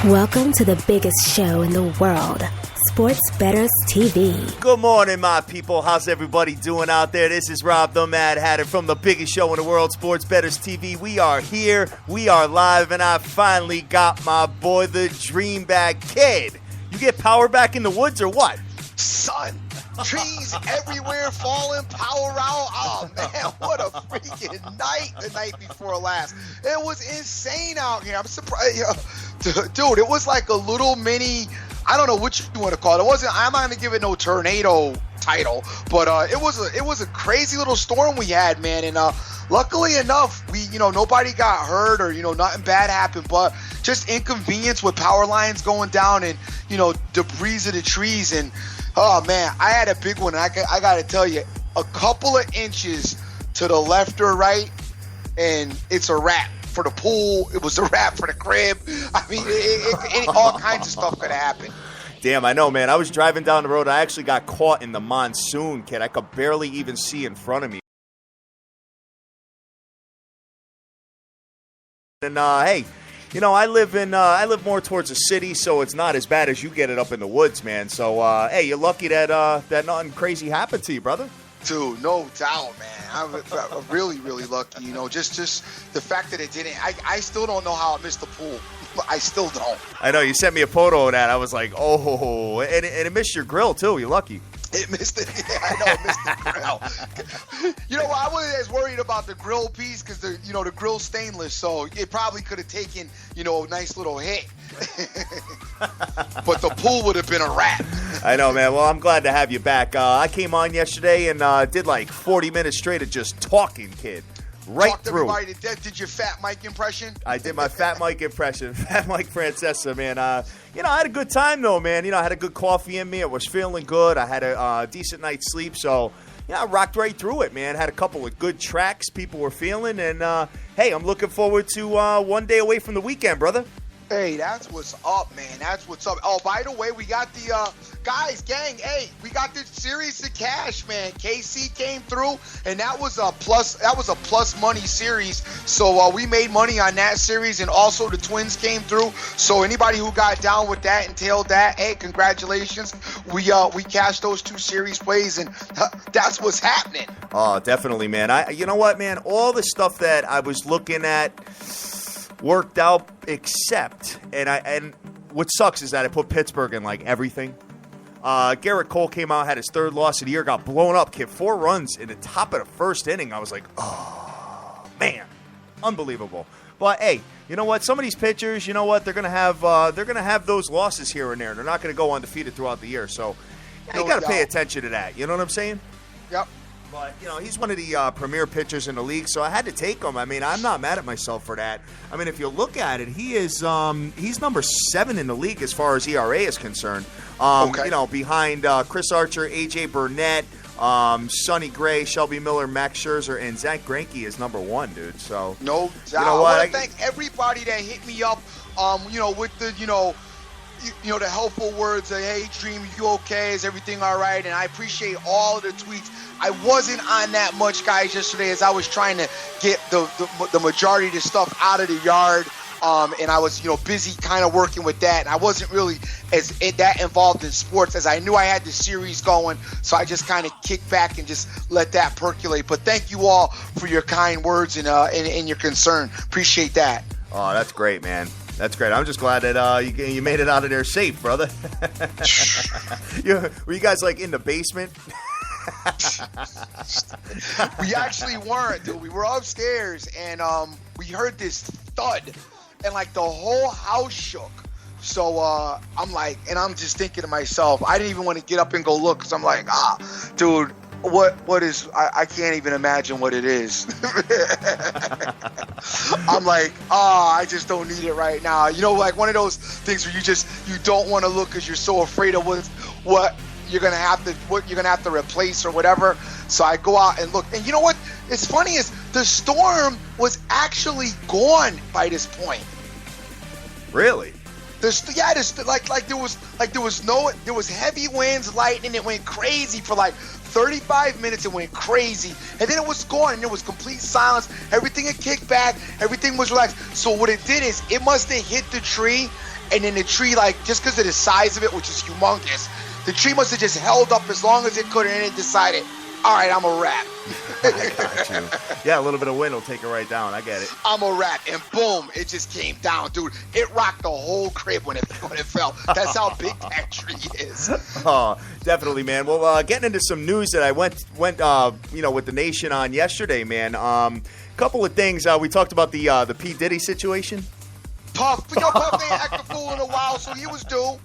Welcome to the biggest show in the world, Sports Bettors TV. Good morning, my people. How's everybody doing out there? This is Rob the Mad Hatter from the biggest show in the world, Sports Bettors TV. We are here, we are live, and I finally got my boy, the Dream Bag Kid. You get power back in the woods or what? Son, trees everywhere falling, power out. Oh, man, what a freaking night the night before last. It was insane out here. I'm surprised. Dude, it was like a little mini, I don't know what you want to call it. I'm not going to give it no tornado title, but it was a crazy little storm we had, man. And luckily enough, nobody got hurt or, nothing bad happened, but just inconvenience with power lines going down and, debris of the trees. And, oh, man, I had a big one. And I got to tell you, a couple of inches to the left or right, and it's a wrap. For the pool, it was a wrap for the crib. I mean, all kinds of stuff could happen. Damn, I know, man. I was driving down the road. I actually got caught in the monsoon, kid. I could barely even see in front of me. And hey, I live more towards the city, so it's not as bad as you get it up in the woods, man. So hey, you're lucky that nothing crazy happened to you, brother. Dude, no doubt, man. I'm really, really lucky. Just the fact that it didn't. I still don't know how it missed the pool. I still don't. I know. You sent me a photo of that. I was like, oh, and it missed your grill too. You're lucky. It missed it. Yeah, I know it missed the grill. I wasn't as worried about the grill piece because the grill's stainless, so it probably could have taken a nice little hit. But the pool would have been a wrap. I know, man. Well, I'm glad to have you back. I came on yesterday and did like 40 minutes straight of just talking, kid. Right Talked through. Everybody to death. Did your Fat Mike impression? I did my Fat Mike impression. Fat Mike Francesa, man. I had a good time, though, man. I had a good coffee in me. I was feeling good. I had a decent night's sleep. So, I rocked right through it, man. Had a couple of good tracks people were feeling. And, hey, I'm looking forward to one day away from the weekend, brother. Hey, that's what's up, man. That's what's up. Oh, by the way, we got the guys, gang. Hey, we got the series to cash, man. KC came through, and that was a plus money series. So we made money on that series, and also the Twins came through. So anybody who got down with that and tailed that, hey, congratulations. We cashed those two series plays, and that's what's happening. Oh, definitely, man. You know what, man? All the stuff that I was looking at worked out, except and what sucks is that I put Pittsburgh in like everything. Garrett Cole came out, had his third loss of the year, got blown up, kid. 4 runs in the top of the first inning. I was like, oh man, unbelievable. But hey, you know what? Some of these pitchers, you know what? They're gonna have those losses here and there. They're not gonna go undefeated throughout the year. So you got to pay attention to that. You know what I'm saying? Yep. But, he's one of the premier pitchers in the league, so I had to take him. I mean, I'm not mad at myself for that. I mean, if you look at it, he's number 7 in the league as far as ERA is concerned. Okay. Behind Chris Archer, A.J. Burnett, Sonny Gray, Shelby Miller, Max Scherzer, and Zach Greinke is number 1, dude. So no doubt. I want to thank everybody that hit me up, with the, the helpful words of, hey, Dream, you okay? Is everything all right? And I appreciate all of the tweets. I wasn't on that much, guys, yesterday as I was trying to get the majority of the stuff out of the yard. And I was, busy kind of working with that. And I wasn't really that involved in sports as I knew I had the series going. So I just kind of kicked back and just let that percolate. But thank you all for your kind words and your concern. Appreciate that. Oh, that's great, man. That's great. I'm just glad that you made it out of there safe, brother. Were you guys like in the basement? We actually weren't, dude. We were upstairs, and we heard this thud, and like the whole house shook. So I'm just thinking to myself, I didn't even want to get up and go look because I'm like, dude, what is? I can't even imagine what it is. I'm like, I just don't need it right now. Like one of those things where you don't want to look because you're so afraid of what you're gonna have to replace or whatever. So I go out and look, and you know what? It's funny is the storm was actually gone by this point. Really? There was heavy winds, lightning. It went crazy for like 35 minutes. It went crazy, and then it was gone, and there was complete silence. Everything had kicked back. Everything was relaxed. So what it did is it must have hit the tree, and then the tree, like, just because of the size of it, which is humongous, the tree must have just held up as long as it could, and then it decided, all right, I'm a rat. I got you. Yeah, a little bit of wind will take it right down. I get it. I'm a rat, and boom, it just came down, dude. It rocked the whole crib when it fell. That's how big that tree is. Oh, definitely, man. Well, getting into some news that I went with the Nation on yesterday, man. Couple of things. We talked about the P. Diddy situation. Puff ain't acted a fool in a while, so he was due.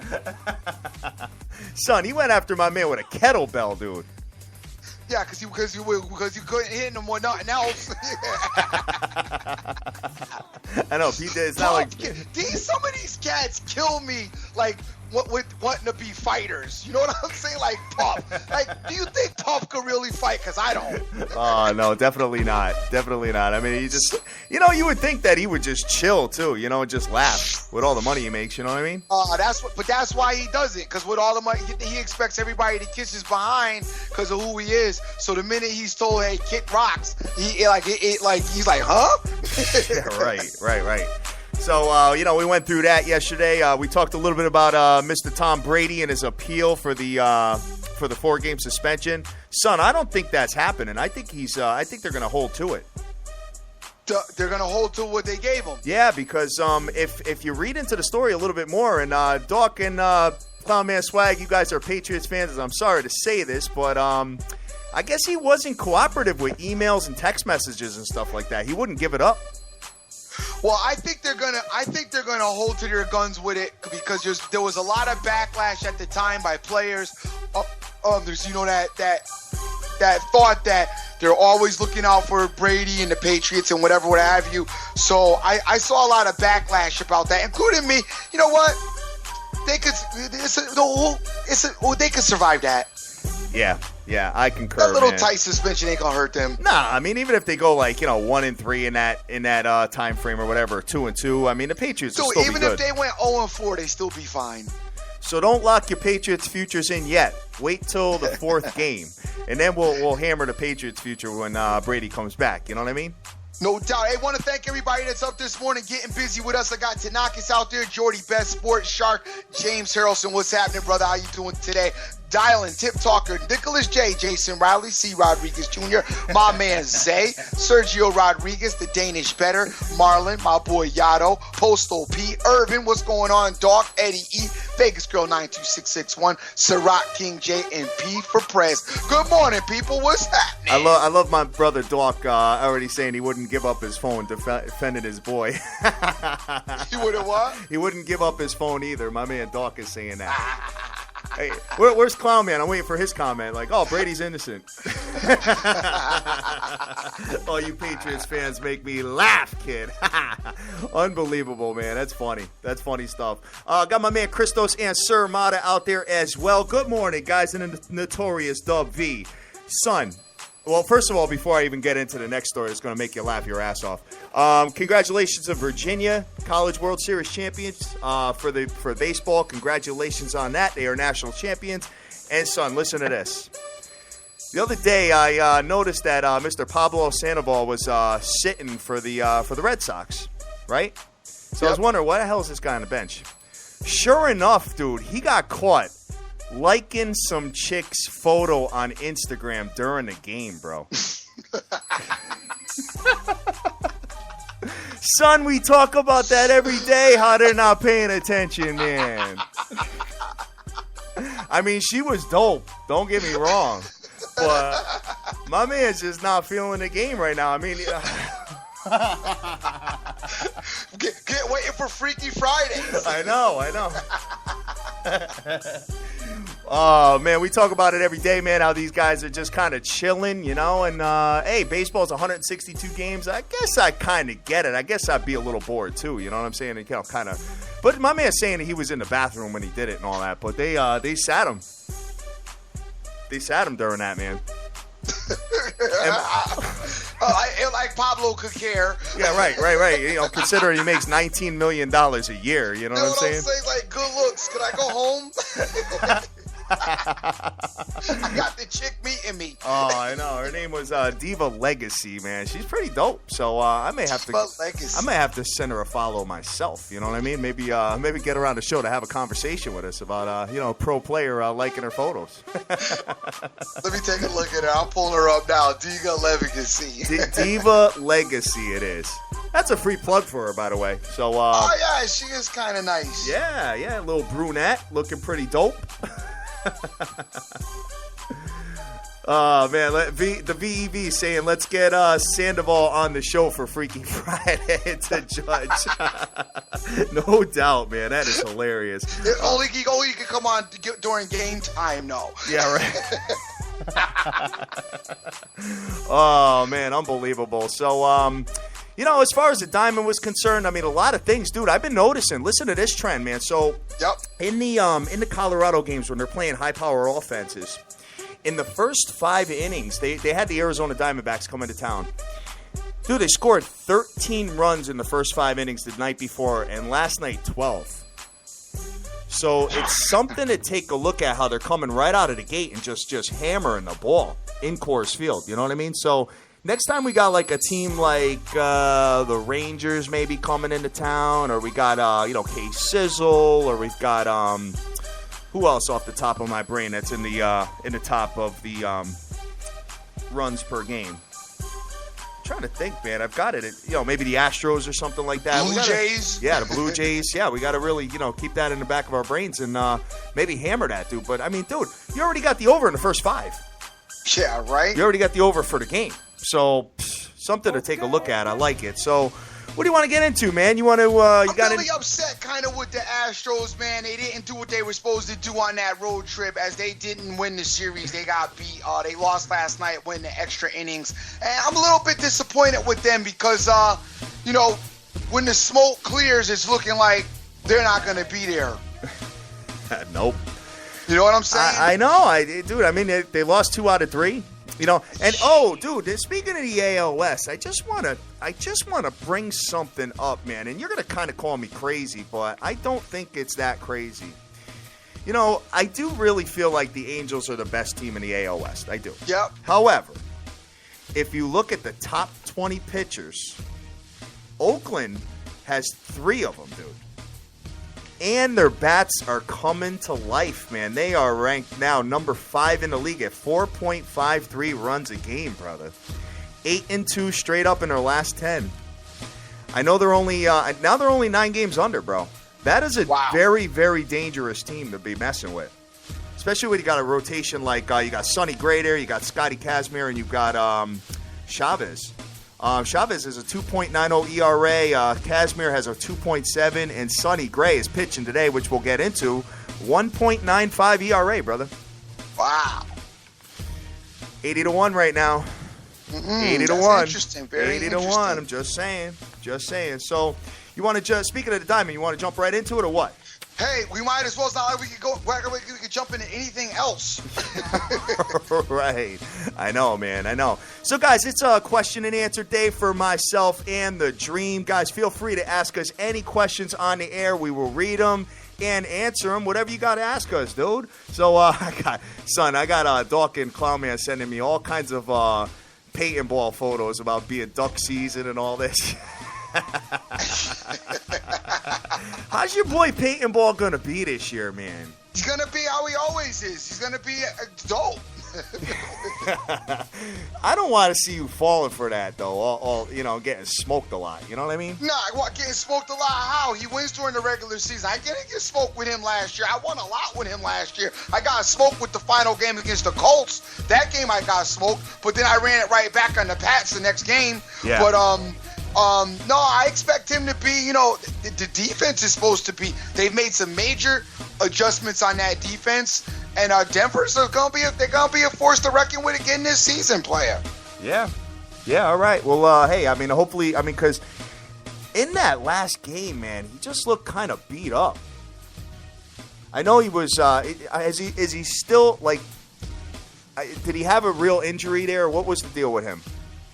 Son, he went after my man with a kettlebell, dude. Yeah, because you couldn't hit him with nothing else. I know, Pete. It's not like some of these cats kill me. Like with wanting to be fighters. You know what I'm saying? Like Puff. Like, do you think Puff could really fight? Because I don't. Oh no, definitely not. Definitely not. I mean, he just, you would think that he would just chill too. And just laugh with all the money he makes. You know what I mean? That's why he does it. Because with all the money, he expects everybody to kiss his behind because of who he is. So the minute he's told, "Hey, kick rocks," he's like, "Huh?" Yeah, right. So, we went through that yesterday. We talked a little bit about Mr. Tom Brady and his appeal for the 4-game suspension. Son, I don't think that's happening. I think I think they're going to hold to it. They're going to hold to what they gave him. Yeah, because if you read into the story a little bit more, and Doc and Clownman Swag, you guys are Patriots fans. I'm sorry to say this, but I guess he wasn't cooperative with emails and text messages and stuff like that. He wouldn't give it up. Well, I think they're gonna hold to their guns with it because there was a lot of backlash at the time by players. There's that thought that they're always looking out for Brady and the Patriots and whatever, what have you. So I saw a lot of backlash about that, including me. You know what? They could survive that. Yeah, I concur. That little man. tight suspension ain't gonna hurt them. Nah, I mean, even if they go 1-3 in that time frame or whatever, 2-2. I mean, the Patriots will still be good. Even if they went 0-4, they still be fine. So don't lock your Patriots futures in yet. Wait till the 4th game, and then we'll hammer the Patriots future when Brady comes back. You know what I mean? No doubt. Hey, want to thank everybody that's up this morning getting busy with us. I got Tanakis out there, Jordy Best, Sports Shark, James Harrelson. What's happening, brother? How you doing today? Dialing, Tip Talker, Nicholas J, Jason Riley, C. Rodriguez Jr., my man Zay, Sergio Rodriguez, the Danish Better, Marlon, my boy Yato, Postal P, Irvin, what's going on, Doc, Eddie E, Vegas Girl 92661, Ciroc King J, and P for Press. Good morning, people. What's happening? I love my brother Doc already saying he wouldn't give up his phone, defending his boy. He wouldn't what? He wouldn't give up his phone either. My man Doc is saying that. Hey, where's Clown Man? I'm waiting for his comment. Like, oh, Brady's innocent. Oh, you Patriots fans make me laugh, kid. Unbelievable, man. That's funny. That's funny stuff. Got my man Christos and Sir Mata out there as well. Good morning, guys, in the notorious Dub V. Son. Well, first of all, before I even get into the next story, it's going to make you laugh your ass off. Congratulations to Virginia College World Series champions for baseball. Congratulations on that. They are national champions. And, son, listen to this. The other day, I noticed that Mr. Pablo Sandoval was sitting for the Red Sox, right? So I was wondering, why the hell is this guy on the bench? Sure enough, dude, he got caught liking some chick's photo on Instagram during the game, bro. Son, we talk about that every day, how they're not paying attention, man. I mean, she was dope. Don't get me wrong. But my man's just not feeling the game right now. I mean... Get waiting for Freaky Fridays. I know. Oh, man, we talk about it every day, man, how these guys are just kind of chilling, and, hey, baseball's 162 games. I guess I kind of get it. I guess I'd be a little bored, too, you know what I'm saying? Kind of. But my man's saying he was in the bathroom when he did it and all that, but they sat him. They sat him during that, man. Like Pablo could care. Yeah, right. Considering he makes $19 million a year, you know what I'm saying? Like, good looks. Could I go home? I got the chick meeting me. Oh, I know. Her name was Diva Legacy, man. She's pretty dope. So I may have to send her a follow myself. You know what I mean? Maybe get her on the show to have a conversation with us about a pro player liking her photos. Let me take a look at her. I'm pulling her up now. Diva Legacy. Diva Legacy, it is. That's a free plug for her, by the way. So. Oh yeah, she is kind of nice. Yeah, little brunette, looking pretty dope. Oh, man, the VEV saying, let's get Sandoval on the show for Freaky Friday to judge. No doubt, man. That is hilarious. Only he can come on during game time, no. Yeah, right. Oh, man, unbelievable. So, as far as the Diamond was concerned, I mean, a lot of things, dude. I've been noticing. Listen to this trend, man. So, in the Colorado games when they're playing high-power offenses, in the first 5 innings, they had the Arizona Diamondbacks come into town. Dude, they scored 13 runs in the first 5 innings the night before, and last night 12. So it's something to take a look at how they're coming right out of the gate and just hammering the ball in Coors Field. You know what I mean? So next time we got like a team like the Rangers maybe coming into town, or we got K-Sizzle, or we've got who else off the top of my brain that's in the top of the runs per game? I'm trying to think, man. I've got it. Maybe the Astros or something like that. Blue Jays. Yeah, the Blue Jays. Yeah, we got to really, keep that in the back of our brains and maybe hammer that, dude. But, I mean, dude, you already got the over in the first 5. Yeah, right? You already got the over for the game. So, something to take a look at. I like it. So, what do you want to get into, man? You want to? I'm really upset, kind of, with the Astros, man. They didn't do what they were supposed to do on that road trip, as they didn't win the series. They got beat. They lost last night, winning the extra innings, and I'm a little bit disappointed with them because, when the smoke clears, it's looking like they're not going to be there. Nope. You know what I'm saying? I know, dude. I mean, they lost 2 out of 3. And dude, speaking of the ALS, I just want to bring something up, man. And you're gonna kind of call me crazy, but I don't think it's that crazy. I do really feel like the Angels are the best team in the AL West. I do. Yep. However, if you look at the top 20 pitchers, Oakland has 3 of them, dude. And their bats are coming to life, man. They are ranked now number 5 in the league at 4.53 runs a game, brother. 8-2 straight up in their last 10. I know they're only now they're only 9 games under, bro. That is a very, very dangerous team to be messing with. Especially when you got a rotation like you got Sonny Gray there, you got Scotty Kazmir, and you've got Chavez. Chavez has a 2.90 ERA. Kazmir has a 2.7, and Sonny Gray is pitching today, which we'll get into. 1.95 ERA, brother. Wow. 80-1 right now. 80-1. That's interesting. Very 80-1. I'm just saying. So, you want to speaking of the Diamond, you want to jump right into it or what? Hey, we might as well. It's not like we could jump into anything else. Right. I know, man. I know. So, guys, it's a question and answer day for myself and the Dream. Guys, feel free to ask us any questions on the air. We will read them and answer them. Whatever you got to ask us, dude. So, I got Dawkins Clownman sending me all kinds of Peyton Ball photos about being duck season and all this. How's your boy Peyton Ball gonna be this year, man? He's gonna be how he always is. He's gonna be dope. I don't want to see you falling for that though. All getting smoked a lot. You know what I mean? Nah, getting smoked a lot? How? He wins during the regular season. I didn't get smoked with him last year. I won a lot with him last year. I got smoked with the final game against the Colts. That game I got smoked, but then I ran it right back on the Pats the next game. Yeah. But no, I expect him to be, the defense is supposed to be, they've made some major adjustments on that defense, and Denver's they're going to be a force to reckon with again this season, player. Yeah, all right. Well, hey, hopefully, because in that last game, man, he just looked kind of beat up. I know he was, is he still, did he have a real injury there? What was the deal with him?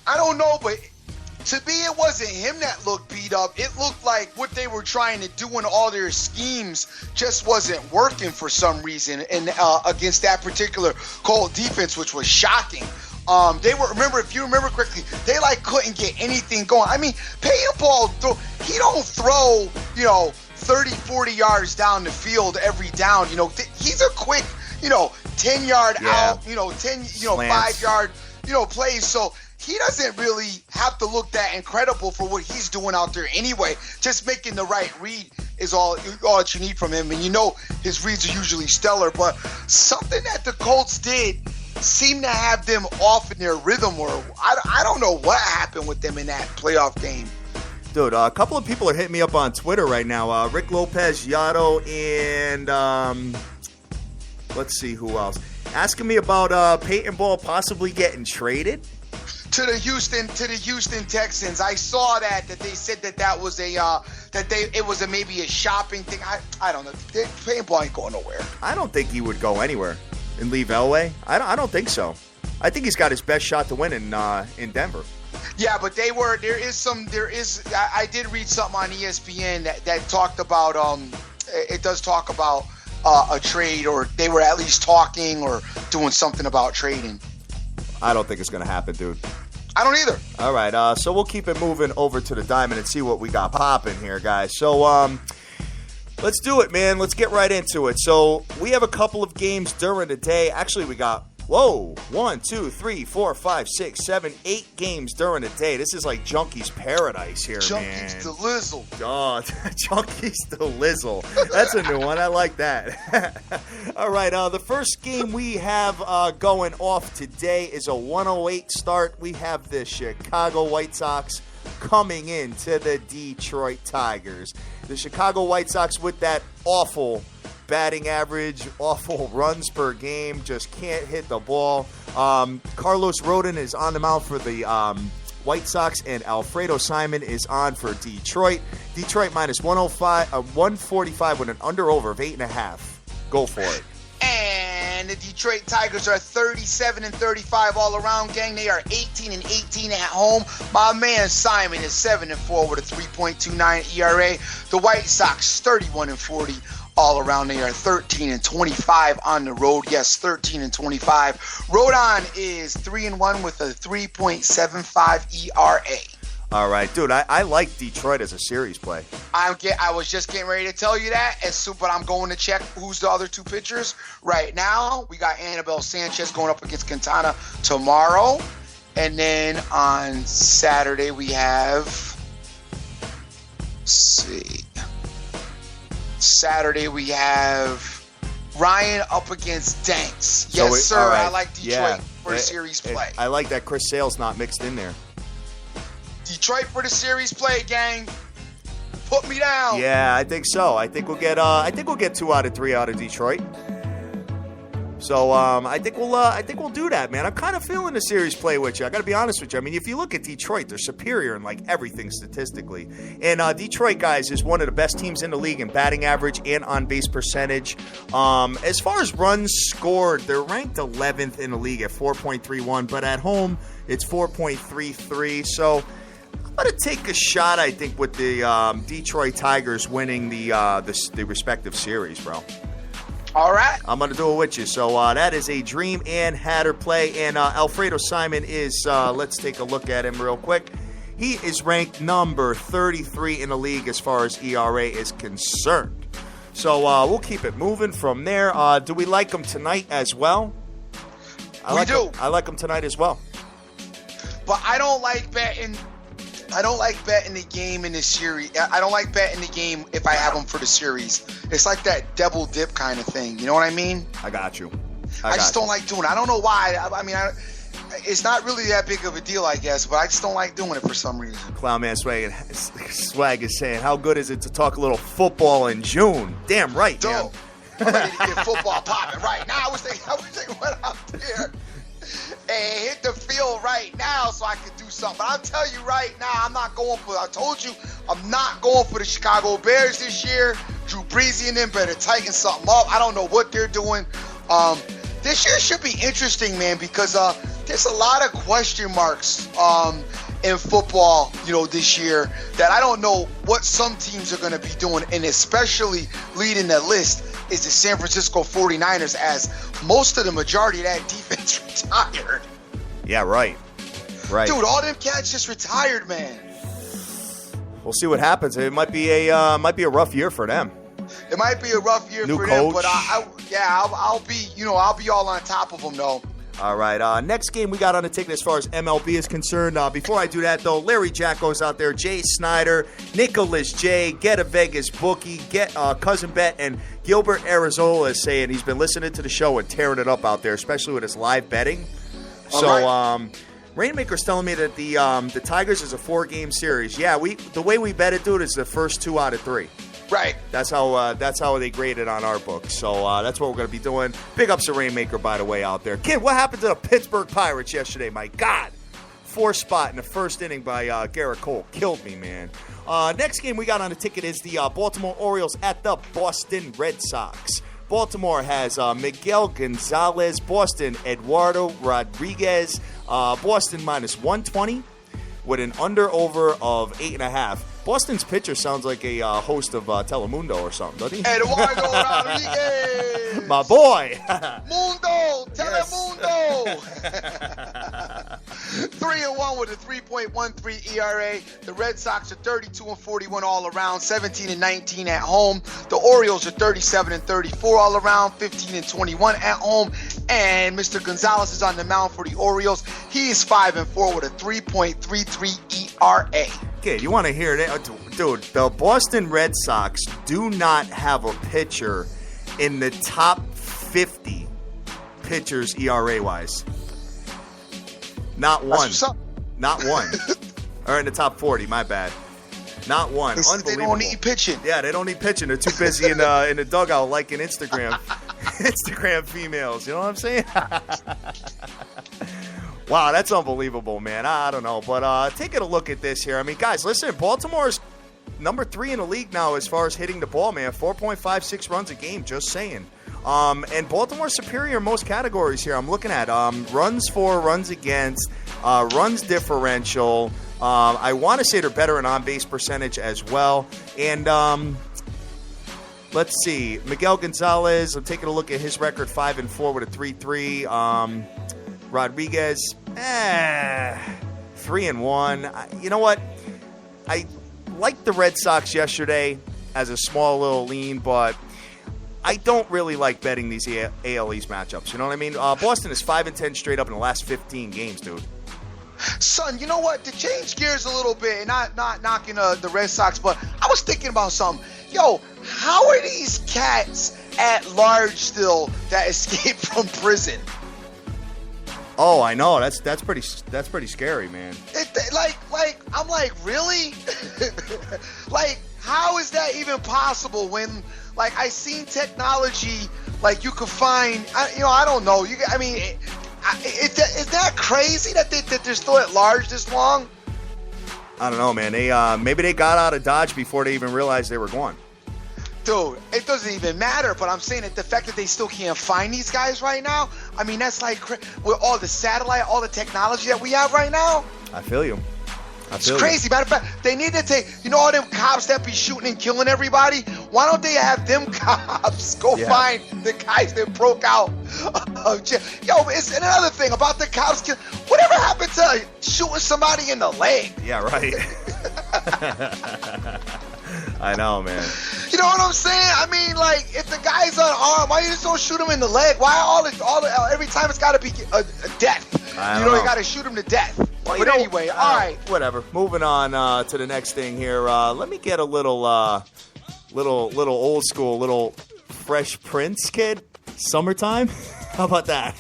I don't know, but To me, it wasn't him that looked beat up. It looked like what they were trying to do in all their schemes just wasn't working for some reason, and against that particular Colt defense, which was shocking. If you remember correctly, they couldn't get anything going. I mean, Peyton Ball, he don't throw, 30, 40 yards down the field every down. He's a quick, 10-yard out, 10, 5-yard, plays. So he doesn't really have to look that incredible for what he's doing out there anyway. Just making the right read is all that you need from him. And his reads are usually stellar. But something that the Colts did seemed to have them off in their rhythm, or I don't know what happened with them in that playoff game. Dude, a couple of people are hitting me up on Twitter right now. Rick Lopez, Yotto, and let's see who else. Asking me about Peyton Ball possibly getting traded to the Houston Texans. I saw that they said that was it was maybe a shopping thing. I don't know. Peyton Ball ain't going nowhere. I don't think he would go anywhere and leave Elway. I don't think so. I think he's got his best shot to win in Denver. Yeah, but I did read something on ESPN that talked about it does talk about a trade, or they were at least talking or doing something about trading. I don't think it's going to happen, dude. I don't either. All right, so we'll keep it moving over to the diamond and see what we got popping here, guys. So let's do it, man. Let's get right into it. So we have a couple of games during the day. Actually, we got 1, 2, 3, 4, 5, 6, 7, 8 games during the day. This is like Junkie's paradise here, man. Junkie's Delizzle. Oh, Junkie's Delizzle. That's a new one. I like that. All right, the first game we have going off today is a 1:08 start. We have the Chicago White Sox coming in to the Detroit Tigers. The Chicago White Sox with that awful batting average, awful runs per game, just can't hit the ball. Carlos Rodon is on the mound for the White Sox, and Alfredo Simon is on for Detroit. Detroit minus 145 with an under-over of 8.5. Go for it. And the Detroit Tigers are 37-35 all around, gang. They are 18-18 at home. My man Simon is 7-4 with a 3.29 ERA. The White Sox 31-40 all around. They are 13-25 on the road. Yes, 13-25. Rodon is 3-1 with a 3.75 ERA. All right, dude, I like Detroit as a series play. I was just getting ready to tell you that, but I'm going to check who's the other two pitchers right now. We got Anibal Sanchez going up against Quintana tomorrow. And then on Saturday we have, Ryan up against Danks. Yes, sir. Right. I like Detroit for a series play. I like that Chris Sale's not mixed in there. Detroit for the series play, gang. Put me down. Yeah, I think so. I think we'll get 2 out of 3 out of Detroit. So I think we'll do that, man. I'm kind of feeling the series play with you. I got to be honest with you. I mean, if you look at Detroit, they're superior in like everything statistically. And Detroit, guys, is one of the best teams in the league in batting average and on base percentage. As far as runs scored, they're ranked 11th in the league at 4.31, but at home it's 4.33. So I'm going to take a shot, I think, with the Detroit Tigers winning the respective series, bro. All right. I'm going to do it with you. So that is a Dream and Hatter play. And Alfredo Simon is, let's take a look at him real quick. He is ranked number 33 in the league as far as ERA is concerned. So we'll keep it moving from there. Do we like him tonight as well? We do. I like him tonight as well. But I don't like betting the game in the series. I don't like betting the game if I have them for the series. It's like that double dip kind of thing. You know what I mean? I got you. I just don't like doing it. I don't know why. I mean, it's not really that big of a deal, I guess, but I just don't like doing it for some reason. Clownman Swag is saying, how good is it to talk a little football in June? Damn right, Dude, man. I'm ready to get football popping right now. I wish they went out there and hit the field right now so I could do something. But I'll tell you right now, I told you, I'm not going for the Chicago Bears this year. Drew Brees and them better tighten something up. I don't know what they're doing. This year should be interesting, man, because there's a lot of question marks in football, this year that I don't know what some teams are going to be doing, and especially leading the list is the San Francisco 49ers, as most of the majority of that defense retired. Yeah, right. Dude, all them cats just retired, man. We'll see what happens. It might be a rough year for them. It might be a rough year New for coach. them, but I'll be all on top of them though. All right. Next game we got on the ticket as far as MLB is concerned. Before I do that, though, Larry Jacko's out there, Jay Snyder, Nicholas J, Get a Vegas Bookie, Cousin Bet, and Gilbert Arizola is saying he's been listening to the show and tearing it up out there, especially with his live betting. So, Rainmaker's telling me that the Tigers is a 4-game series. Yeah, the way we bet it, dude, is the first 2 out of 3. Right. That's how they grade it on our book. So that's what we're going to be doing. Big ups to Rainmaker, by the way, out there. Kid, what happened to the Pittsburgh Pirates yesterday? My God. 4th spot in the first inning by Garrett Cole. Killed me, man. Next game we got on the ticket is the Baltimore Orioles at the Boston Red Sox. Baltimore has Miguel Gonzalez. Boston, Eduardo Rodriguez. Boston minus 120 with an under-over of 8.5. Boston's pitcher sounds like a host of Telemundo or something, doesn't he? Eduardo Rodriguez. My boy. Mundo. Telemundo. 3-1 with a 3.13 ERA. The Red Sox are 32-41 all around, 17-19 at home. The Orioles are 37-34 all around, 15-21 at home. And Mr. Gonzalez is on the mound for the Orioles. He is 5-4 with a 3.33 ERA. Okay, you want to hear that? Dude, the Boston Red Sox do not have a pitcher in the top 50 pitchers ERA-wise. Not one. Not one. Or in the top 40, my bad. Not one. Unbelievable. They don't need pitching. Yeah, they don't need pitching. They're too busy in the dugout liking Instagram females. You know what I'm saying? Wow, that's unbelievable, man. I don't know. But taking a look at this here. I mean, guys, listen, Baltimore's number 3 in the league now as far as hitting the ball, man. 4.56 runs a game, just saying. And Baltimore's superior in most categories here. I'm looking at runs for, runs against, runs differential. I want to say they're better in on-base percentage as well. And let's see. Miguel Gonzalez, I'm taking a look at his record, 5-4 with a 3.3. Rodriguez, 3-1. You know what? I liked the Red Sox yesterday as a small little lean, but I don't really like betting these AL East matchups. You know what I mean? Boston is 5-10 straight up in the last 15 games, dude. Son, you know what? To change gears a little bit, and not knocking the Red Sox, but I was thinking about something. Yo, how are these cats at large still that escaped from prison? Oh, I know. That's pretty scary, man. I'm like, really? Like, how is that even possible when, like, I seen technology, like, you could find, I don't know. Is that crazy that they're still at large this long? I don't know, man. They maybe they got out of Dodge before they even realized they were gone. Dude, it doesn't even matter, but I'm saying that the fact that they still can't find these guys right now, I mean, that's like with all the satellite, all the technology that we have right now. I feel you. It's crazy. Matter of fact, they need to take, all them cops that be shooting and killing everybody? Why don't they have them cops go find the guys that broke out of jail? Yo, it's another thing about the cops. Whatever happened to shooting somebody in the leg? Yeah, right. I know, man. You know what I'm saying? I mean, like, if the guy's unarmed, why you just don't shoot him in the leg? Why every time it's got to be a death? You got to shoot him to death. Well, but anyway, all right. Whatever. Moving on to the next thing here. Let me get a little old school, little Fresh Prince, kid. Summertime. How about that?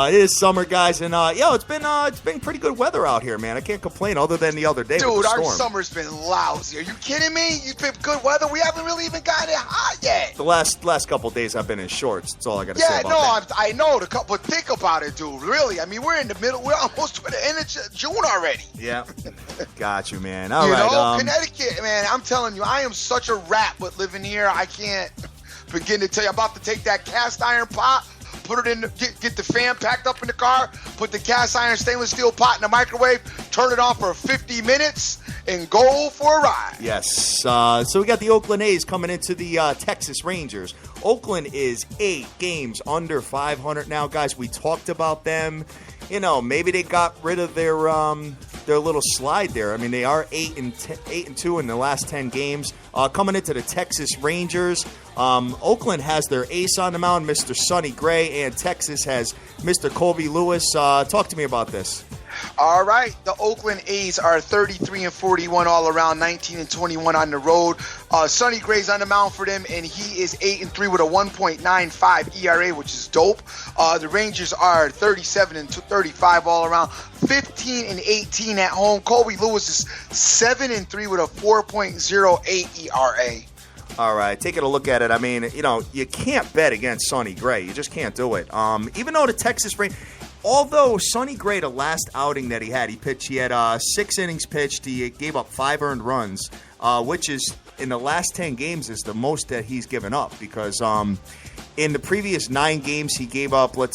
It is summer, guys, and it's been pretty good weather out here, man. I can't complain other than the other day. Dude, with the our storm. summer's been lousy. Are you kidding me? It's been good weather. We haven't really even gotten it hot yet. The last couple of days I've been in shorts. That's all I got to say about that. I know. But think about it, dude. Really, I mean, we're in the middle. We're almost to the end of June already. Yeah, got you, man. All right, Connecticut, man. I'm telling you, I am such a rat with living here. I can't begin to tell you. I'm about to take that cast iron pot put it in, get the fan packed up in the car, put the cast iron stainless steel pot in the microwave, turn it on for 50 minutes, and go for a ride. Yes. So we got the Oakland A's coming into the Texas Rangers. Oakland is 8 games under 500 now, guys. We talked about them. You know, maybe they got rid of their little slide there. I mean, they are 8-2 in the last 10 games. Coming into the Texas Rangers, Oakland has their ace on the mound, Mr. Sonny Gray, and Texas has Mr. Colby Lewis. Talk to me about this. All right, the Oakland A's are 33-41 all around, 19-21 on the road. Sonny Gray's on the mound for them, and he is 8-3 with a 1.95 ERA, which is dope. The Rangers are 37-35 all around, 15-18 at home. Colby Lewis is 7-3 with a 4.08 ERA. All right, taking a look at it, I mean, you know, you can't bet against Sonny Gray. You just can't do it. Even though the Texas Rangers... Although Sonny Gray, the last outing that he had 6 innings pitched. He gave up 5 earned runs, which is, in the last 10 games, is the most that he's given up. Because in the previous 9 games, he gave up, 9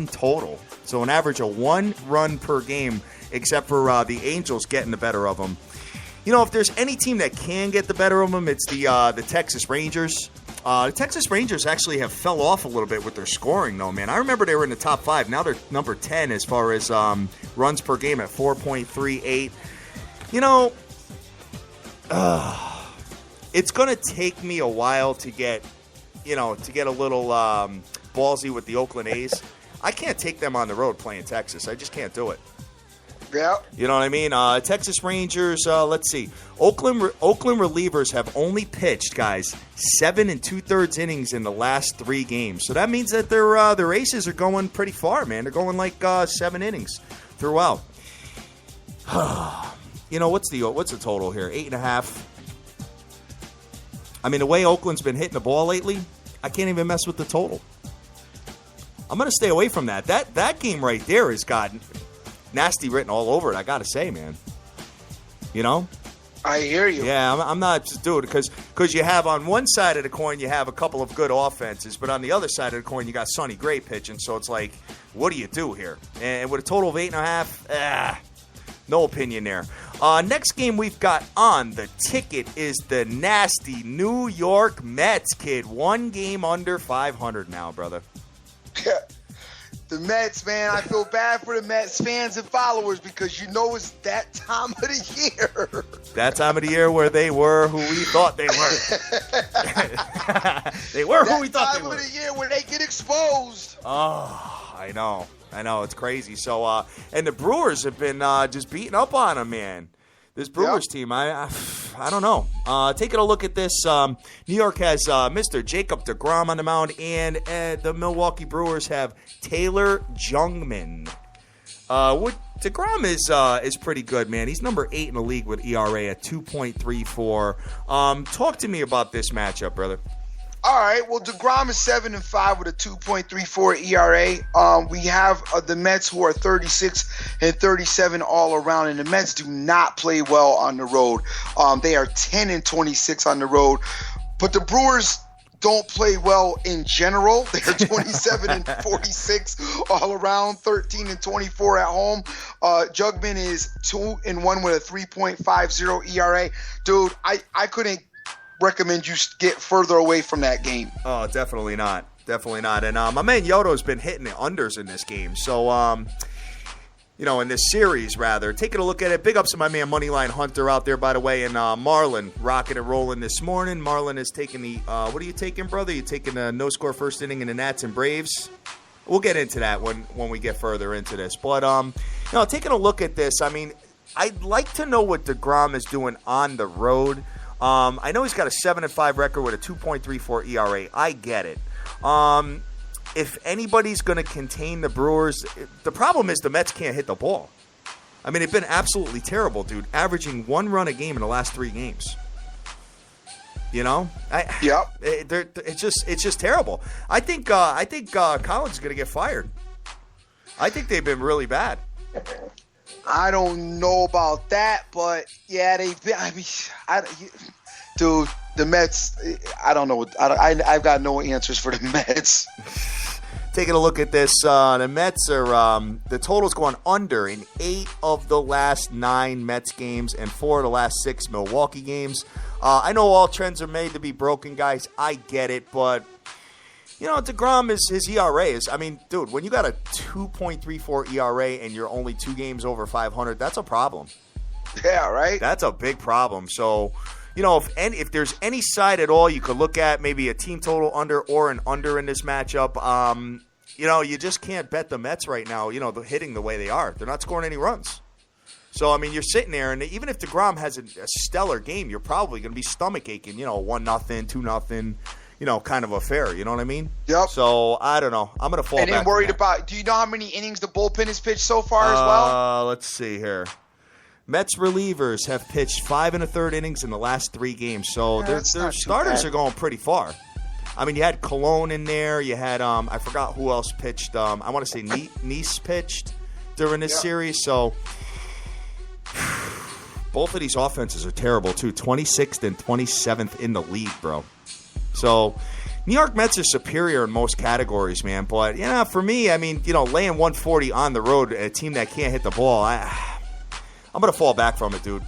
total. So an average of 1 run per game, except for the Angels getting the better of him. You know, if there's any team that can get the better of them, it's the Texas Rangers. The Texas Rangers actually have fell off a little bit with their scoring, though, man. I remember they were in the top 5. Now they're number 10 as far as runs per game at 4.38. You know, it's going to take me a while to get a little ballsy with the Oakland A's. I can't take them on the road playing Texas. I just can't do it. Yeah. You know what I mean? Texas Rangers, let's see. Oakland relievers have only pitched, guys, 7 2/3 innings in the last 3 games. So that means that their aces are going pretty far, man. They're going 7 innings throughout. You know, what's the total here? 8.5. I mean, the way Oakland's been hitting the ball lately, I can't even mess with the total. I'm going to stay away from that. That game right there has gotten nasty written all over it, I gotta say, man. You know? I hear you. Yeah, I'm not just doing it because you have on one side of the coin you have a couple of good offenses, but on the other side of the coin you got Sonny Gray pitching. So it's like, what do you do here? And with a total of 8.5, no opinion there. Next game we've got on the ticket is the nasty New York Mets, kid. 1 game under 500 now, brother. The Mets, man, I feel bad for the Mets fans and followers because you know it's that time of the year. That time of the year where they were who we thought they were. They were who we thought they were. That time of the year where they get exposed. Oh, I know. It's crazy. So, and the Brewers have been just beating up on them, man. This Brewers team, I don't know. Taking a look at this, New York has Mr. Jacob deGrom on the mound, and the Milwaukee Brewers have Taylor Jungmann. deGrom is pretty good, man. He's number 8 in the league with ERA at 2.34. Talk to me about this matchup, brother. All right. Well, deGrom is 7-5 with a 2.34 ERA. We have the Mets who are 36-37 all around, and the Mets do not play well on the road. They are 10-26 on the road, but the Brewers don't play well in general. They're 27-46 all around, 13-24 at home. Jugman is 2-1 with a 3.50 ERA. Dude, I couldn't recommend you get further away from that game. Oh, definitely not. Definitely not. And my man Yoto's been hitting the unders in this game. So, in this series, rather. Taking a look at it. Big ups to my man Moneyline Hunter out there, by the way. And Marlon rocking and rolling this morning. Marlon is taking the, what are you taking, brother? You taking the no-score first inning in the Nats and Braves? We'll get into that when we get further into this. But, taking a look at this, I mean, I'd like to know what deGrom is doing on the road. I know he's got a 7-5 record with a 2.34 ERA. I get it. If anybody's going to contain the Brewers, the problem is the Mets can't hit the ball. I mean, they've been absolutely terrible, dude. Averaging 1 run a game in the last 3 games. You know? Yep. It's just terrible. I think Collins is going to get fired. I think they've been really bad. I don't know about that, but yeah, they've been. Dude, The Mets, I don't know. I've got no answers for the Mets. Taking a look at this, the Mets are the total's going under in 8 of the last 9 Mets games and 4 of the last 6 Milwaukee games. I know all trends are made to be broken, guys. I get it, but DeGrom his ERA is. I mean, dude, when you got a 2.34 ERA and you're only 2 games over 500, that's a problem. Yeah, right. That's a big problem. So, if there's any side at all you could look at, maybe a team total under or an under in this matchup. You just can't bet the Mets right now, hitting the way they are. They're not scoring any runs. So, I mean, you're sitting there, and even if DeGrom has a stellar game, you're probably going to be stomach aching, 1-0, 2-0, kind of affair. You know what I mean? Yep. So, I don't know. I'm going to fall back. And then worried about, do you know how many innings the bullpen has pitched so far as well? Let's see here. Mets relievers have pitched 5 1/3 innings in the last 3 games. So, their starters are going pretty far. I mean, you had Cologne in there. You had, I forgot who else pitched. I want to say Nice pitched during this series. So, both of these offenses are terrible, too. 26th and 27th in the league, bro. So, New York Mets are superior in most categories, man. But, for me, I mean, laying 140 on the road, a team that can't hit the ball, I'm going to fall back from it, dude.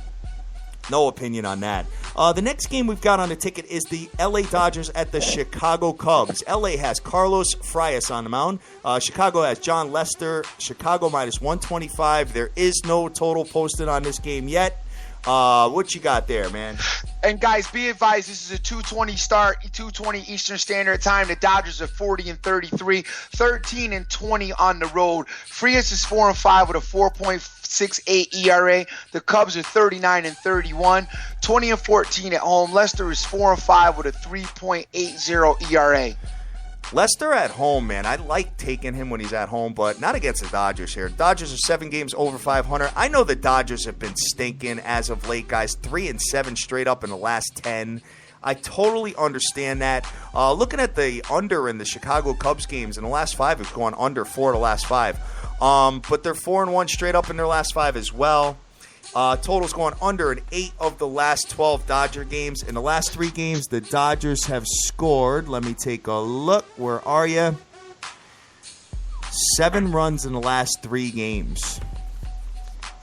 No opinion on that. The next game we've got on the ticket is the LA Dodgers at the Chicago Cubs. LA has Carlos Frias on the mound. Chicago has John Lester. Chicago minus 125. There is no total posted on this game yet. What you got there, man? And guys, be advised, this is a 2:20 start, 2:20 Eastern Standard Time. The Dodgers are 40-33, 13-20 on the road. Frias is 4-5 with a 4.68 ERA. The Cubs are 39-31, 20-14 at home. Lester is 4-5 with a 3.80 ERA. Lester at home, man. I like taking him when he's at home, but not against the Dodgers here. Dodgers are 7 games over 500. I know the Dodgers have been stinking as of late, guys. 3-7 straight up in the last 10. I totally understand that. Looking at the under in the Chicago Cubs games, in the last 5, it's gone under 4 of the last 5. But they're 4-1 straight up in their last 5 as well. Total's going under in 8 of the last 12 Dodger games. In the last 3 games, the Dodgers have scored. Let me take a look. Where are you? 7 runs in the last 3 games.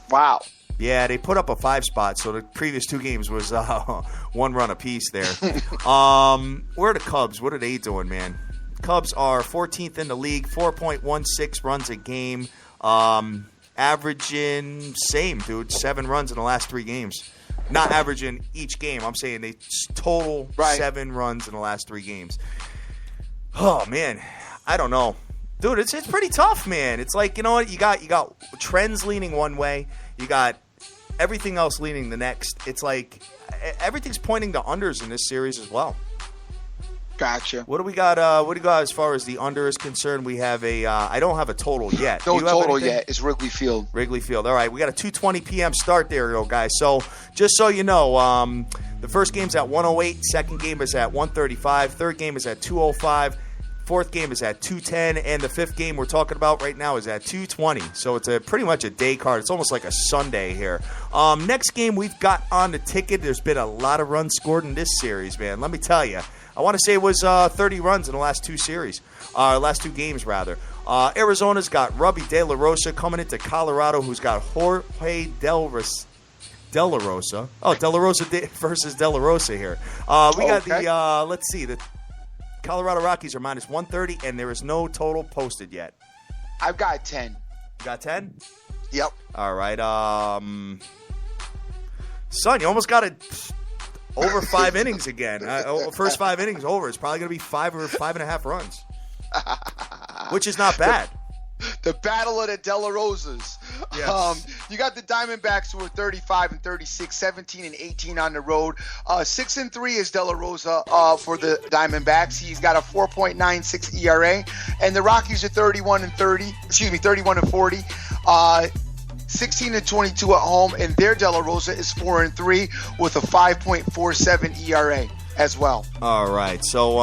Wow. Yeah, they put up a 5 spot, so the previous 2 games was 1 run apiece there. Where are the Cubs? What are they doing, man? Cubs are 14th in the league, 4.16 runs a game. Averaging, same, dude, 7 runs in the last 3 games. Not averaging each game. I'm saying they total 7 runs in the last 3 games. Oh, man. I don't know. Dude, it's pretty tough, man. It's like, you know what? You got trends leaning one way. You got everything else leaning the next. It's like everything's pointing to unders in this series as well. Gotcha. What do we got? What do you got as far as the under is concerned? We have a. I don't have a total yet. No total yet. It's Wrigley Field. Wrigley Field. All right, we got a 2:20 p.m. start there, though, guys. So just so you know, the first game's at 1:08. Second game is at 1:35. Third game is at 2:05. Fourth game is at 2:10, and the fifth game we're talking about right now is at 2:20. So it's pretty much a day card. It's almost like a Sunday here. Next game we've got on the ticket. There's been a lot of runs scored in this series, man. Let me tell you. I want to say it was 30 runs in the last 2 series. Last 2 games, rather. Arizona's got Robbie De La Rosa coming into Colorado, who's got Jorge De La Rosa. Oh, De La Rosa versus De La Rosa here. We got the, let's see, the Colorado Rockies are minus 130, and there is no total posted yet. I've got 10. You got 10? Yep. All right. Son, you almost got it over 5 innings again. First 5 innings over. It's probably going to be 5 or 5.5 runs, which is not bad. The battle of the De La Rosas. Yes. You got the Diamondbacks who are 35-36, 17-18 on the road. 6-3 is De La Rosa for the Diamondbacks. He's got a 4.96 ERA, and the Rockies are 31-40. 16-22 at home, and their De La Rosa is 4-3 with a 5.47 ERA as well. All right, so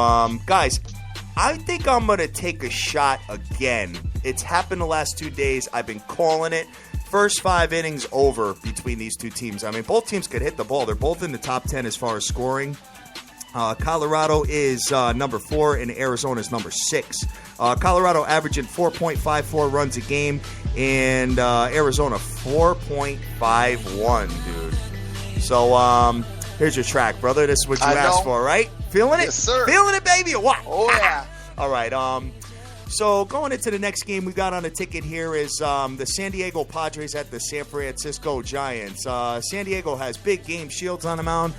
guys, I think I'm gonna take a shot again. It's happened the last 2 days. I've been calling it. First 5 innings over between these two teams. I mean, both teams could hit the ball. They're both in the top 10 as far as scoring. Colorado is number 4, and Arizona is number 6. Colorado averaging 4.54 runs a game, and Arizona 4.51, dude. So here's your track, brother. This is what you asked for, right? Feeling it? Yes, sir. Feeling it, baby, or what? Oh, yeah. All right. So going into the next game we got on the ticket here is the San Diego Padres at the San Francisco Giants. San Diego has big game Shields on the mound.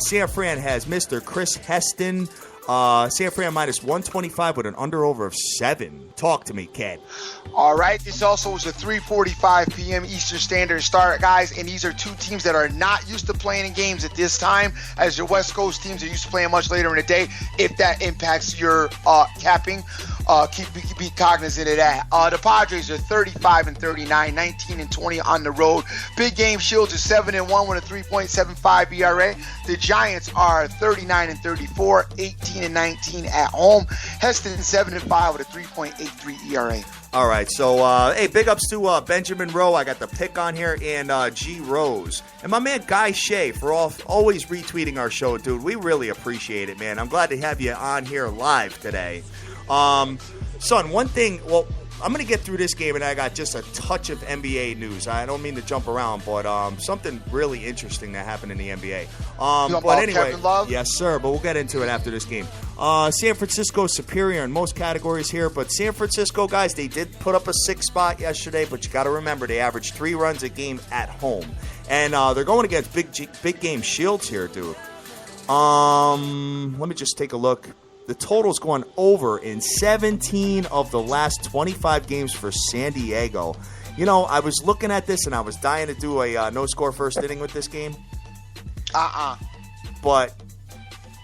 San Fran has Mr. Chris Heston. San Fran minus 125 with an under-over of 7. Talk to me, Ken. All right, this also was a 3:45 p.m. Eastern Standard start, guys, and these are two teams that are not used to playing in games at this time, as your West Coast teams are used to playing much later in the day. If that impacts your capping, be cognizant of that. The Padres are 35-39, 19-20 on the road. Big game Shields is 7-1 with a 3.75 ERA. The Giants are 39-34, 18-19 at home. Heston 7-5 with a 3.83 ERA. All right, so, hey, big ups to Benjamin Rowe. I got the pick on here, and G. Rose. And my man Guy Shea for always retweeting our show, dude. We really appreciate it, man. I'm glad to have you on here live today. Son, one thing, well, I'm going to get through this game, and I got just a touch of NBA news. I don't mean to jump around, but something really interesting that happened in the NBA. But anyway, Kevin Love? Yes, sir, but we'll get into it after this game. San Francisco superior in most categories here, but San Francisco, guys, they did put up a 6 spot yesterday, but you got to remember they averaged 3 runs a game at home. And they're going against big game Shields here, dude. Let me just take a look. The total's going over in 17 of the last 25 games for San Diego. You know, I was looking at this, and I was dying to do a no-score first inning with this game. But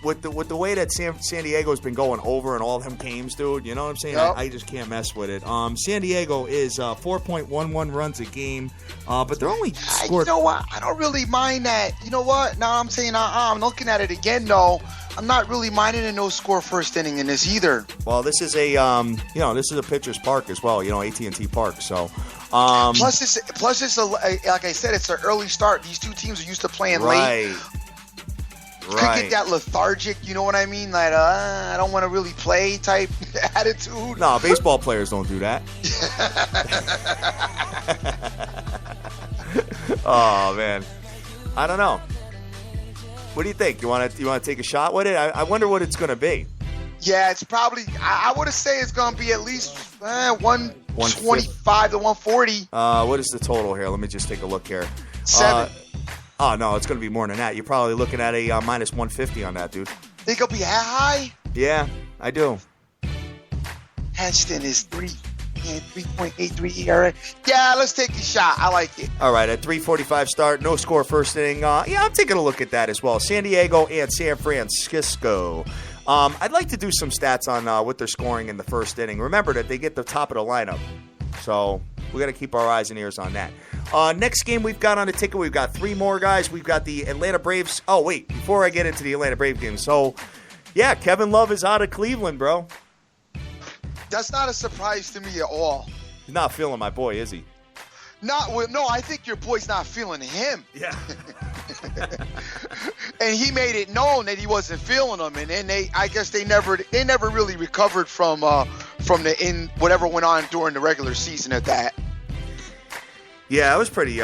with the way that San Diego's been going over in all them games, dude, you know what I'm saying? Yep. I just can't mess with it. San Diego is 4.11 runs a game, but they're only scored. You know what? I don't really mind that. You know what? Now I'm saying I'm looking at it again, though. I'm not really minding a no-score first inning in this either. Well, this is a this is a pitcher's park as well. You know, AT&T Park. So, plus it's like I said, it's an early start. These two teams are used to playing late. You could get that lethargic, you know what I mean? Like, I don't want to really play type attitude. No, baseball players don't do that. Oh man, I don't know. What do you think? You want to take a shot with it? I wonder what it's going to be. Yeah, it's probably. I would say it's going to be at least 125 to 140. What is the total here? Let me just take a look here. 7. Oh no, it's going to be more than that. You're probably looking at a minus 150 on that, dude. Think it'll be that high? Yeah, I do. Heston is 3.83 ERA. Yeah, let's take a shot. I like it. All right, at 3:45 start, no score first inning. Yeah, I'm taking a look at that as well. San Diego and San Francisco. I'd like to do some stats on what they're scoring in the first inning. Remember that they get the top of the lineup, so we got to keep our eyes and ears on that. Next game we've got on the ticket, we've got 3 more guys. We've got the Atlanta Braves. Oh, wait, before I get into the Atlanta Braves game. So, yeah, Kevin Love is out of Cleveland, bro. That's not a surprise to me at all. He's not feeling my boy, is he? No, I think your boy's not feeling him. Yeah. And he made it known that he wasn't feeling him, and then I guess they never really recovered from whatever went on during the regular season at that. Yeah, it was pretty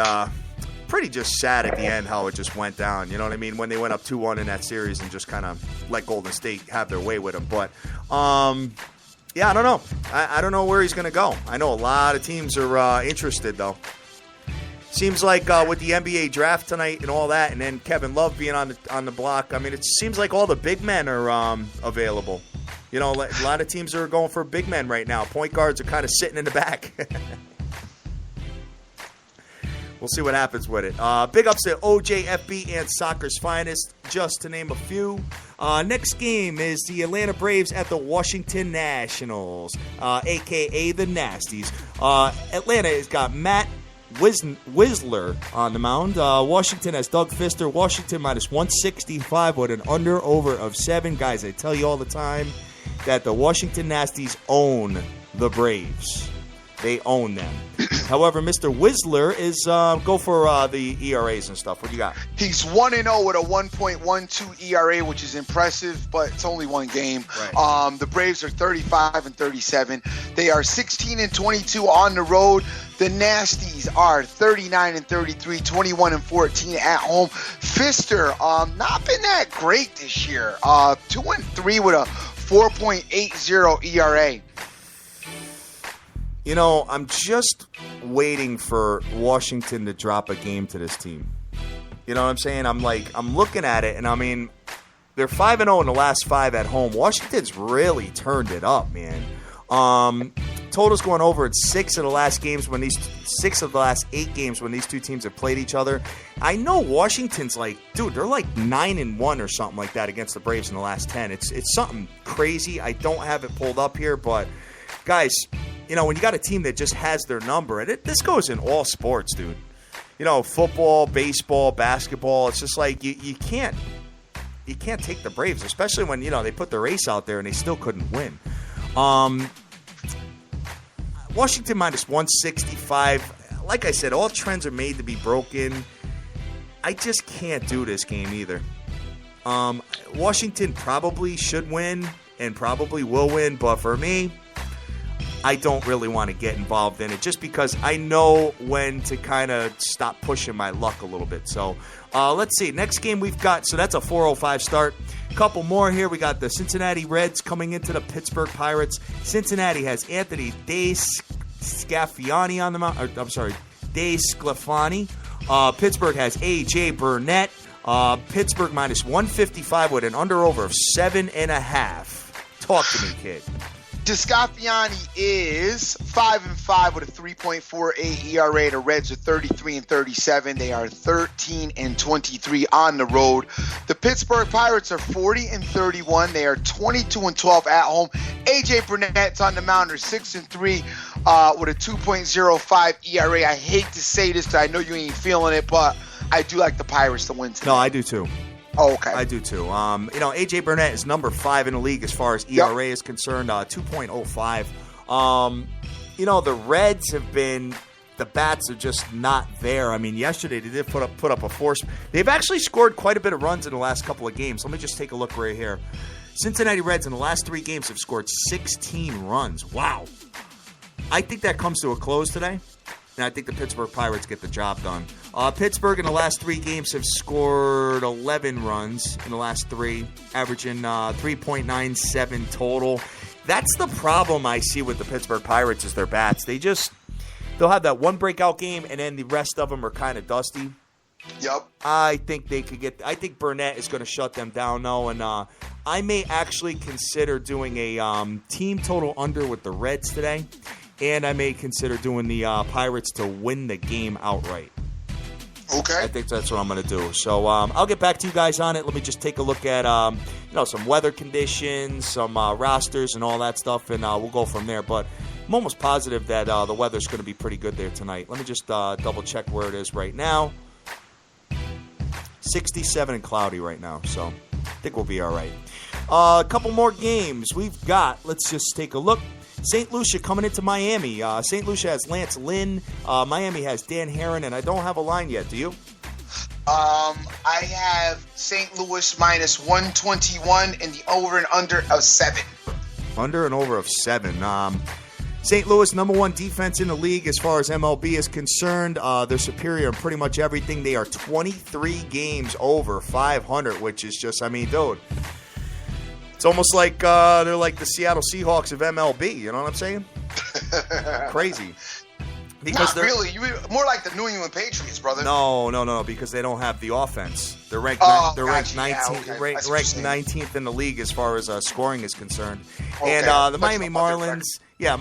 just sad at the end how it just went down. You know what I mean? When they went up 2-1 in that series and just kind of let Golden State have their way with him. But yeah, I don't know. I don't know where he's going to go. I know a lot of teams are interested, though. Seems like with the NBA draft tonight and all that, and then Kevin Love being on the block, I mean, it seems like all the big men are available. You know, a lot of teams are going for big men right now. Point guards are kind of sitting in the back. We'll see what happens with it. Big ups to OJFB and Soccer's Finest, just to name a few. Next game is the Atlanta Braves at the Washington Nationals, a.k.a. the Nasties. Atlanta has got Matt Whistler on the mound. Washington has Doug Fister. Washington minus 165 with an under-over of 7. Guys, I tell you all the time that the Washington Nasties own the Braves. They own them. However, Mr. Whistler is go for the ERAs and stuff. What do you got? He's 1-0 with a 1.12 ERA, which is impressive, but it's only one game. Right. The Braves are 35-37. They are 16-22 on the road. The Nasties are 39-33, 21-14 at home. Fister, not been that great this year. 2-3 with a 4.80 ERA. You know, I'm just waiting for Washington to drop a game to this team. You know what I'm saying? I'm looking at it, and I mean, they're 5-0 in the last 5 at home. Washington's really turned it up, man. Total's going over at 6 of the last 8 games when these two teams have played each other. I know Washington's they're like 9-1 or something like that against the Braves in the last 10. It's something crazy. I don't have it pulled up here, but guys, you know, when you got a team that just has their number, and this goes in all sports, dude. You know, football, baseball, basketball. It's just like you can't take the Braves, especially when, you know, they put their ace out there and they still couldn't win. Washington minus 165. Like I said, all trends are made to be broken. I just can't do this game either. Washington probably should win and probably will win, but for me, I don't really want to get involved in it just because I know when to kind of stop pushing my luck a little bit. So let's see. Next game we've got, so that's a 4:05 start. Couple more here. We got the Cincinnati Reds coming into the Pittsburgh Pirates. Cincinnati has Anthony DeSclafani on the mound. DeSclafani. Pittsburgh has A.J. Burnett. Pittsburgh minus 155 with an under-over of 7.5. Talk to me, kid. DeSclafani is 5-5 with a 3.48 ERA. The Reds are 33-37. They are 13-23 on the road. The Pittsburgh Pirates are 40-31. They are 22-12 at home. AJ Burnett's on the mound. They're 6-3 with a 2.05 ERA. I hate to say this, I know you ain't feeling it, but I do like the Pirates to win tonight. No, I do too. Oh, okay. I do too. You know, A.J. Burnett is number 5 in the league as far as ERA is concerned, 2.05. You know, the Reds have been – the bats are just not there. I mean, yesterday they did put up a force. They've actually scored quite a bit of runs in the last couple of games. Let me just take a look right here. Cincinnati Reds in the last 3 games have scored 16 runs. Wow. I think that comes to a close today. And I think the Pittsburgh Pirates get the job done. Pittsburgh in the last 3 games have scored 11 runs in the last 3, averaging 3.97 total. That's the problem I see with the Pittsburgh Pirates is their bats. They'll have that one breakout game, and then the rest of them are kind of dusty. Yep. I think I think Burnett is going to shut them down, though, and I may actually consider doing a team total under with the Reds today. And I may consider doing the Pirates to win the game outright. Okay. I think that's what I'm going to do. So I'll get back to you guys on it. Let me just take a look at some weather conditions, some rosters, and all that stuff, and we'll go from there. But I'm almost positive that the weather's going to be pretty good there tonight. Let me just double check where it is right now. 67 and cloudy right now, so I think we'll be all right. A couple more games we've got. Let's just take a look. St. Lucia coming into Miami. St. Lucia has Lance Lynn. Miami has Dan Herron, and I don't have a line yet. Do you? I have St. Louis minus 121 and the over and under of 7. Under and over of 7. St. Louis, number 1 defense in the league as far as MLB is concerned. They're superior in pretty much everything. They are 23 games over 500, which is just, I mean, dude. It's almost like they're like the Seattle Seahawks of MLB. You know what I'm saying? Crazy. Because not really. You more like the New England Patriots, brother. No, because they don't have the offense. They're ranked. They're ranked 19th. Yeah, okay. Ranked 19th in the league as far as scoring is concerned. Okay. And the Miami Marlins. Yeah,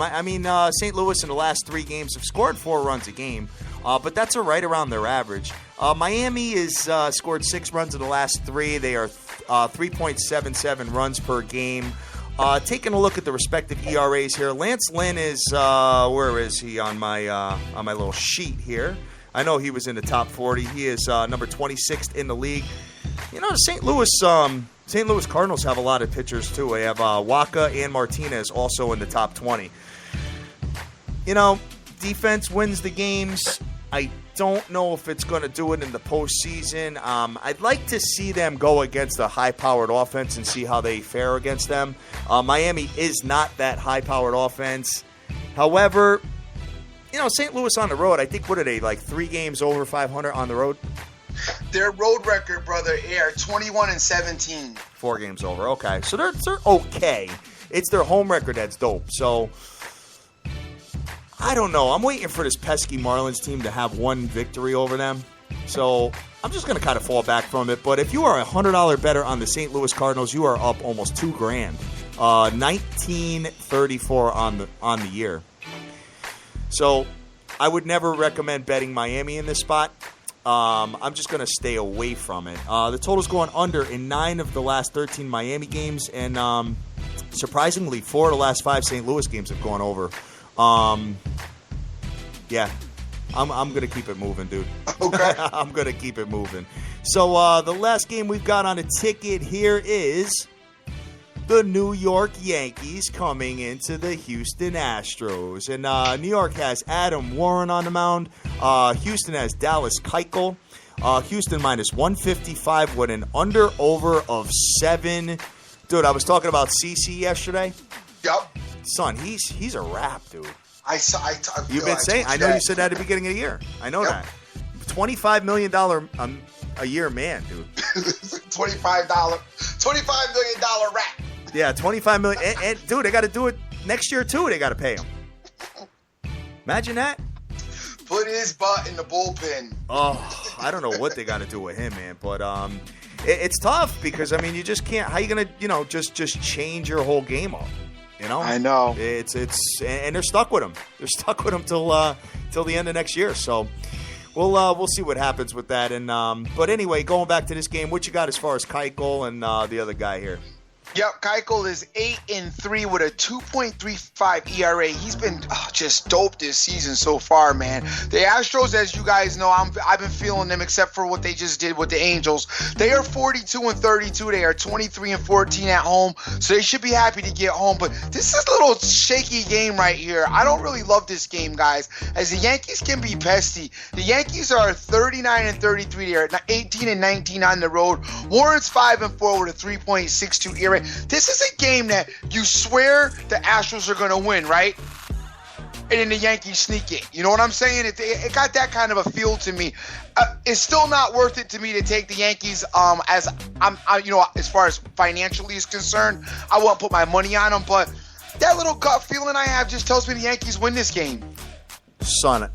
St. Louis in the last 3 games have scored 4 runs a game, but that's right around their average. Miami has scored 6 runs in the last 3. They are 3.77 runs per game. Taking a look at the respective ERAs here, Lance Lynn is where is he on my little sheet here? I know he was in the top 40. He is number 26th in the league. You know, St. Louis Cardinals have a lot of pitchers too. They have Waka and Martinez also in the top 20. You defense wins the games. I don't know if it's going to do it in the postseason. I'd like to see them go against a high-powered offense and see how they fare against them. Miami is not that high-powered offense. However, St. Louis on the road, I think, what are they, like 3 games over 500 on the road? Their road record, brother, are 21-17. 4 games over, okay. So they're okay. It's their home record that's dope. So, I don't know. I'm waiting for this pesky Marlins team to have one victory over them. So, I'm just going to kind of fall back from it. But if you are a $100 better on the St. Louis Cardinals, you are up almost $2,000. 1934 on the year. So, I would never recommend betting Miami in this spot. I'm just going to stay away from it. The total's going under in 9 of the last 13 Miami games, and surprisingly, 4 of the last 5 St. Louis games have gone over. Yeah, I'm going to keep it moving, dude. Okay. I'm going to keep it moving. So the last game we've got on a ticket here is the New York Yankees coming into the Houston Astros. And New York has Adam Warren on the mound. Houston has Dallas Keuchel. Houston minus 155 with an under-over of 7. Dude, I was talking about CC yesterday. Yep. Son, he's a wrap, dude. You've been saying. I know you said that at the beginning of the year. I know that. $25 million a year man, dude. $25 million wrap. Yeah, $25 million. And dude, they got to do it next year too. They got to pay him. Imagine that. Put his butt in the bullpen. Oh, I don't know what they got to do with him, man. But it's tough because I mean, you just can't. How you gonna, just change your whole game up? I know. It's and they're stuck with him. They're stuck with him till the end of next year. So we'll see what happens with that. And but anyway, going back to this game, what you got as far as Keuchel and the other guy here? Yep, Keuchel is 8-3 with a 2.35 ERA. He's been just dope this season so far, man. The Astros, as you guys know, I've been feeling them except for what they just did with the Angels. They are 42-32. They are 23-14 at home, so they should be happy to get home. But this is a little shaky game right here. I don't really love this game, guys, as the Yankees can be pesty. The Yankees are 39-33. They are 18-19 on the road. Warren's 5-4 with a 3.62 ERA. This is a game that you swear the Astros are going to win, right? And then the Yankees sneak it. You know what I'm saying? It got that kind of a feel to me. It's still not worth it to me to take the Yankees. As far as financially is concerned, I won't put my money on them. But that little gut feeling I have just tells me the Yankees win this game. Son,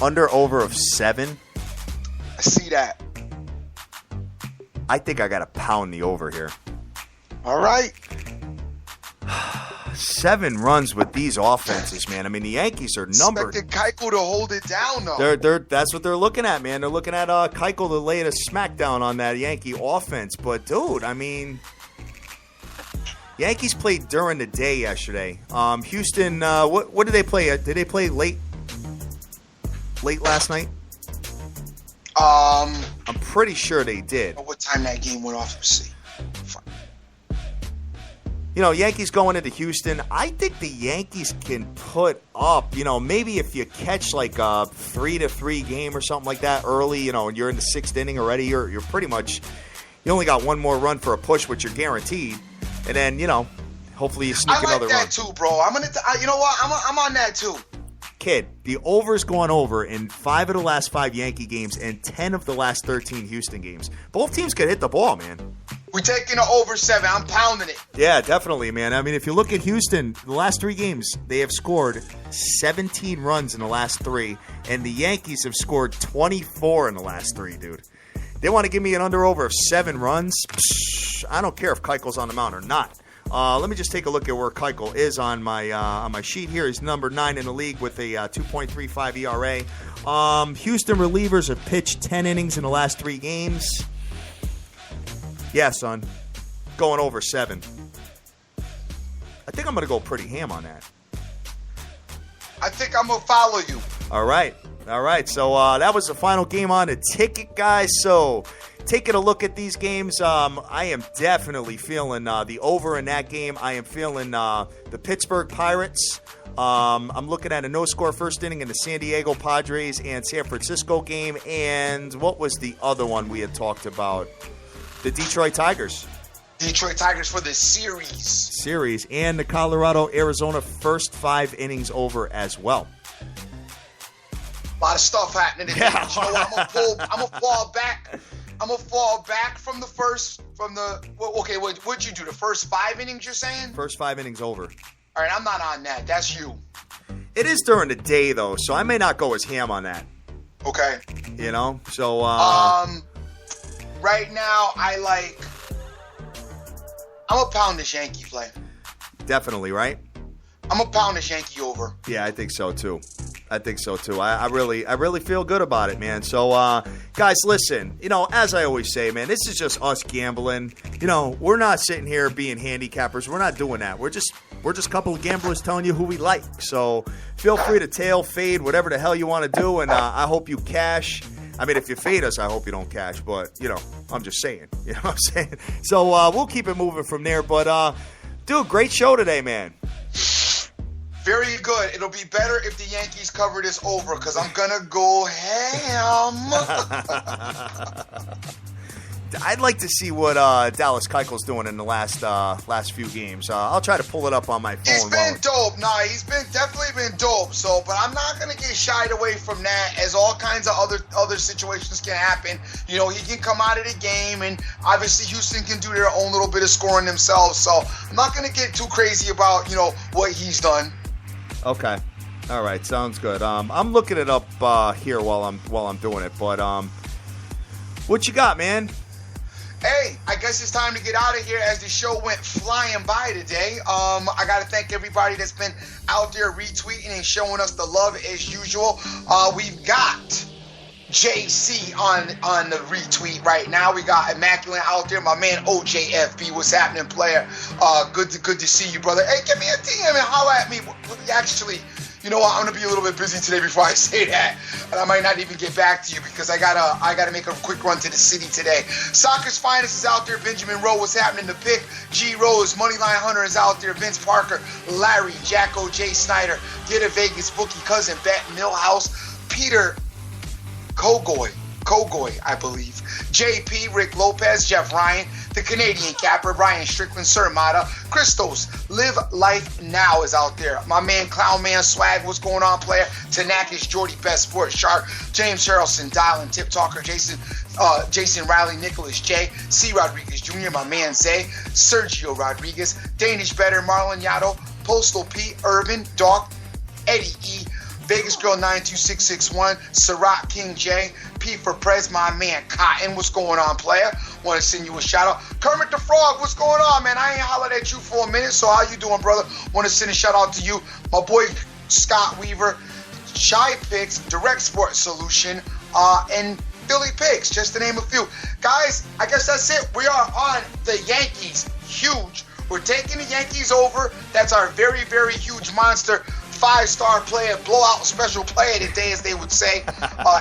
under/over of 7. I see that. I think I got to pound the over here. All right. 7 runs with these offenses, man. I mean, the Yankees are numbered. Expected Keuchel to hold it down, though. That's what they're looking at, man. They're looking at Keuchel to lay a smackdown on that Yankee offense. But, dude, I mean, Yankees played during the day yesterday. Houston, what did they play? Did they play late last night? I'm pretty sure they did. What time that game went off? Let's see. Yankees going into Houston, I think the Yankees can put up, maybe if you catch like a 3-3 game or something like that early, and you're in the 6th inning already, you're pretty much, you only got one more run for a push, which you're guaranteed. And then, hopefully you sneak another run. I like that too, bro. You know what? I'm on that too. Kid, the over's gone over in 5 of the last 5 Yankee games and 10 of the last 13 Houston games. Both teams could hit the ball, man. We're taking an over 7. I'm pounding it. Yeah, definitely, man. I mean, if you look at Houston, the last 3 games, they have scored 17 runs in the last 3, and the Yankees have scored 24 in the last 3, dude. They want to give me an under-over of 7 runs? Psh, I don't care if Keuchel's on the mound or not. Let me just take a look at where Keuchel is on my sheet here. He's number 9 in the league with a 2.35 ERA. Houston relievers have pitched 10 innings in the last 3 games. Yeah, son. Going over 7. I think I'm going to go pretty ham on that. I think I'm going to follow you. All right. So that was the final game on the ticket, guys. So taking a look at these games, I am definitely feeling the over in that game. I am feeling the Pittsburgh Pirates I'm looking at a no-score first inning in the San Diego Padres and San Francisco game. And what was the other one we had talked about? The Detroit Tigers. Detroit Tigers for the series. And the Colorado-Arizona first 5 innings over as well. A lot of stuff happening today. Yeah. But you know what? I'm gonna fall back. I'm gonna fall back from the first. What'd you do? The first 5 innings? You're saying? First 5 innings over. All right, I'm not on that. That's you. It is during the day though, so I may not go as ham on that. Okay. You know, so right now I'm gonna pound this Yankee play. Definitely, right? I'm gonna pound this Yankee over. Yeah, I think so too. I really feel good about it, man. So, guys, listen, you know, as I always say, man, this is just us gambling. You know, we're not sitting here being handicappers. We're not doing that. We're just a couple of gamblers telling you who we like. So feel free to tail, fade, whatever the hell you want to do, and I hope you cash. I mean, if you fade us, I hope you don't cash, but, you know, I'm just saying. You know what I'm saying? So we'll keep it moving from there. But, dude, great show today, man. Very good. It'll be better if the Yankees cover this over because I'm going to go ham. I'd like to see what Dallas Keuchel's doing in the last few games. I'll try to pull it up on my phone. He's been dope. Nah, he's definitely been dope. So, but I'm not gonna get shied away from that, as all kinds of other situations can happen. You know, he can come out of the game, and obviously Houston can do their own little bit of scoring themselves. So, I'm not gonna get too crazy about what he's done. Okay. All right. Sounds good. I'm looking it up here while I'm doing it. But what you got, man? Hey, I guess it's time to get out of here as the show went flying by today. I got to thank everybody that's been out there retweeting and showing us the love as usual. We've got JC on the retweet right now. We got Immaculate out there. My man OJFB, what's happening, player? Good to see you, brother. Hey, give me a DM and holla at me. Actually, you know what? I'm gonna be a little bit busy today before I say that, and I might not even get back to you because I gotta make a quick run to the city today. Soccer's finest is out there. Benjamin Rowe, what's happening? The pick. G Rose, Moneyline Hunter is out there. Vince Parker, Larry, Jacko, J Snyder, Get a Vegas Bookie, Cousin Bet, Millhouse, Peter Kogoy, I believe. JP, Rick Lopez, Jeff Ryan, the Canadian Capper, Brian Strickland, Sir Mata, Christos, Live Life Now is out there. My man Clown Man Swag, what's going on, player? Tanakis, Jordy, Best Sport, Shark, James Harrelson, Dylan, Tip Talker, Jason Riley, Nicholas J, C. Rodriguez Jr., my man Zay, Sergio Rodriguez, Danish Better, Marlon Yato, Postal P, Urban, Doc, Eddie E, Vegas Girl 92661, Sarat King J, P for Prez, my man Cotton, what's going on, player? Want to send you a shout out. Kermit the Frog, what's going on, man? I ain't hollered at you for a minute, so how you doing, brother? Want to send a shout out to you, my boy Scott Weaver, Shy Picks, Direct Sports Solution, and Philly Picks, just to name a few. Guys, I guess that's it. We are on the Yankees. Huge. We're taking the Yankees over. That's our very, very huge monster. 5-star player, blowout special player today, as they would say,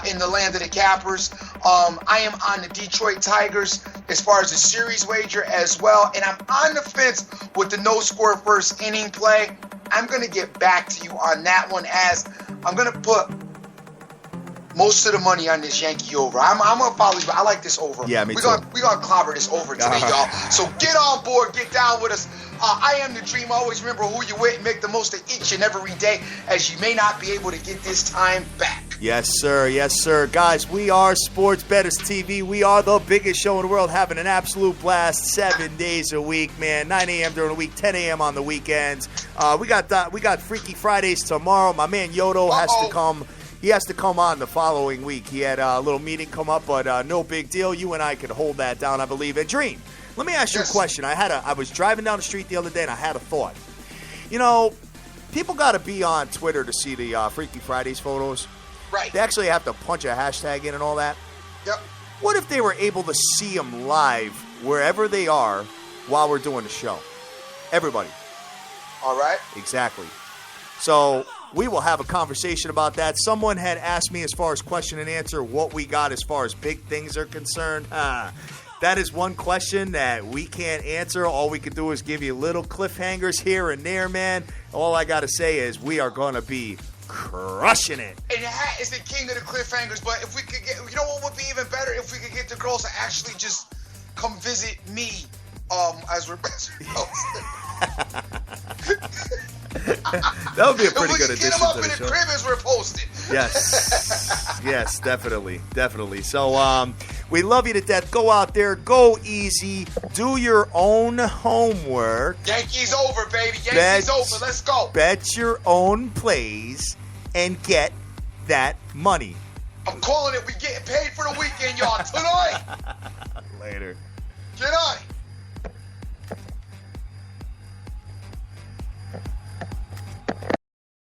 in the land of the Cappers. I am on the Detroit Tigers as far as the series wager as well, and I'm on the fence with the no-score first inning play. I'm going to get back to you on that one, as I'm going to put most of the money on this Yankee over. I'm going to follow you. I like this over. Yeah, me too. We're going to clobber this over today, y'all. So get on board. Get down with us. I am the dream. Always remember who you're with and make the most of each and every day, as you may not be able to get this time back. Yes, sir. Yes, sir. Guys, we are Sports Bettors TV. We are the biggest show in the world, having an absolute blast 7 days a week, man. 9 a.m. during the week, 10 a.m. on the weekends. We got Freaky Fridays tomorrow. My man Yodo has to come. He has to come on the following week. He had a little meeting come up, but no big deal. You and I could hold that down, I believe. And Dream, let me ask you a question. I was driving down the street the other day, and I had a thought. You know, people got to be on Twitter to see the Freaky Fridays photos. Right. They actually have to punch a hashtag in and all that. Yep. What if they were able to see them live wherever they are while we're doing the show? Everybody. All right. Exactly. So we will have a conversation about that. Someone had asked me, as far as question and answer, what we got as far as big things are concerned. That is one question that we can't answer. All we can do is give you little cliffhangers here and there, man. all I got to say is we are going to be crushing it. And Hat is the king of the cliffhangers, but if we could get, you know what would be even better? If we could get the girls to actually just come visit me as we're posting. That would be a pretty good addition to the show. Get them up in the crib as we're posting. Yes. Yes, definitely. Definitely. So, we love you to death. Go out there. Go easy. Do your own homework. Yankees over, baby. Yankees over. Let's go. Bet your own plays and get that money. I'm calling it. We getting paid for the weekend, y'all. Tonight. Later. Good night.